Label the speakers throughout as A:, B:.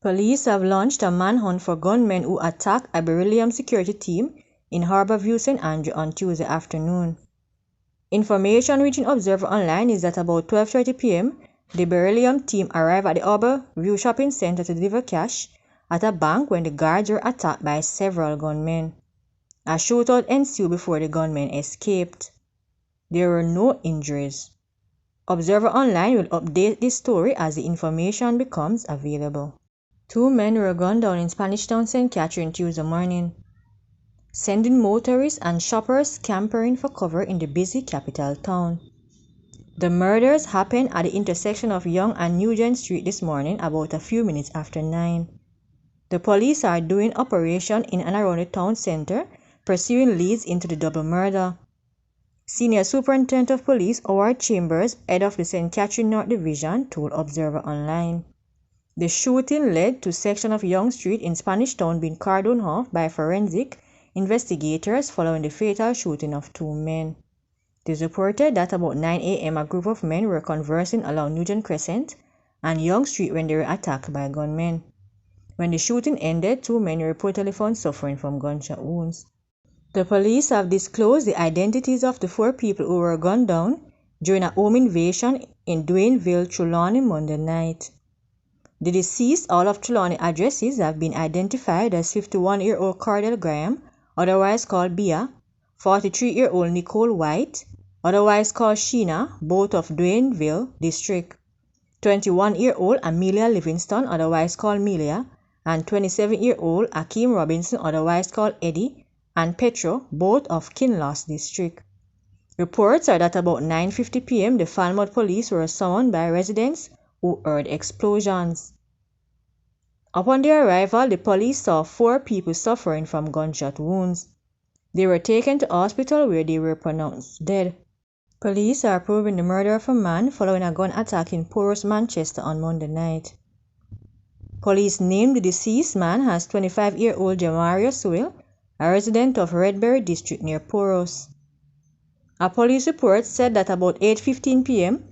A: Police have launched a manhunt for gunmen who attacked a Beryllium security team in Harborview, St. Andrew on Tuesday afternoon. Information reaching Observer Online is that about 12:30 p.m., the Beryllium team arrived at the Harborview shopping center to deliver cash at a bank when the guards were attacked by several gunmen. A shootout ensued before the gunmen escaped. There were no injuries. Observer Online will update this story as the information becomes available. 2 men were gunned down in SpanishTown, St. Catherine Tuesday morning, sending motorists and shoppers scampering for cover in the busy capital town. The murders happened at the intersection of Young and Nugent Street this morning about a few minutes after 9. The police are doing operation in and around the town center, pursuing leads into the double murder. Senior Superintendent of Police Howard Chambers, head of the St. Catherine North Division, told Observer Online. The shooting led to section of Young Street in SpanishTown being cordoned off by forensic investigators following the fatal shooting of 2 men. It is reported that about 9 a.m. a group of men were conversing along Nugent Crescent and Young Street when they were attacked by gunmen. When the shooting ended, 2 men were reportedly found suffering from gunshot wounds. The police have disclosed the identities of the 4 people who were gunned down during a home invasion in Duaneville, Trelawney, Monday night. The deceased, all of Trelawney addresses, have been identified as 51-year-old Cordell Graham, otherwise called Bia, 43-year-old Nicole White, otherwise called Sheena, both of Duaneville District, 21-year-old Amelia Livingston, otherwise called Melia, and 27-year-old Akeem Robinson, otherwise called Eddie, and Petro, both of Kinloss District. Reports are that about 9:50 p.m. the Falmouth police were summoned by residents who heard explosions. Upon their arrival, the police saw 4 people suffering from gunshot wounds. They were taken to hospital where they were pronounced dead. Police are proving the murder of a man following a gun attack in Poros, Manchester on Monday night. Police named the deceased man as 25-year-old Jamario Sewell, a resident of Redberry District near Poros. A police report said that about 8:15 p.m.,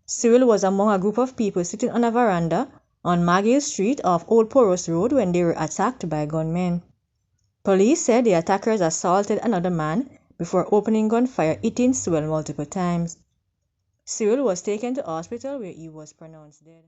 A: Cyril was among a group of people sitting on a veranda on Magill Street off Old Poros Road when they were attacked by gunmen. Police said the attackers assaulted another man before opening gunfire, hitting Cyril multiple times. Cyril was taken to hospital where he was pronounced dead.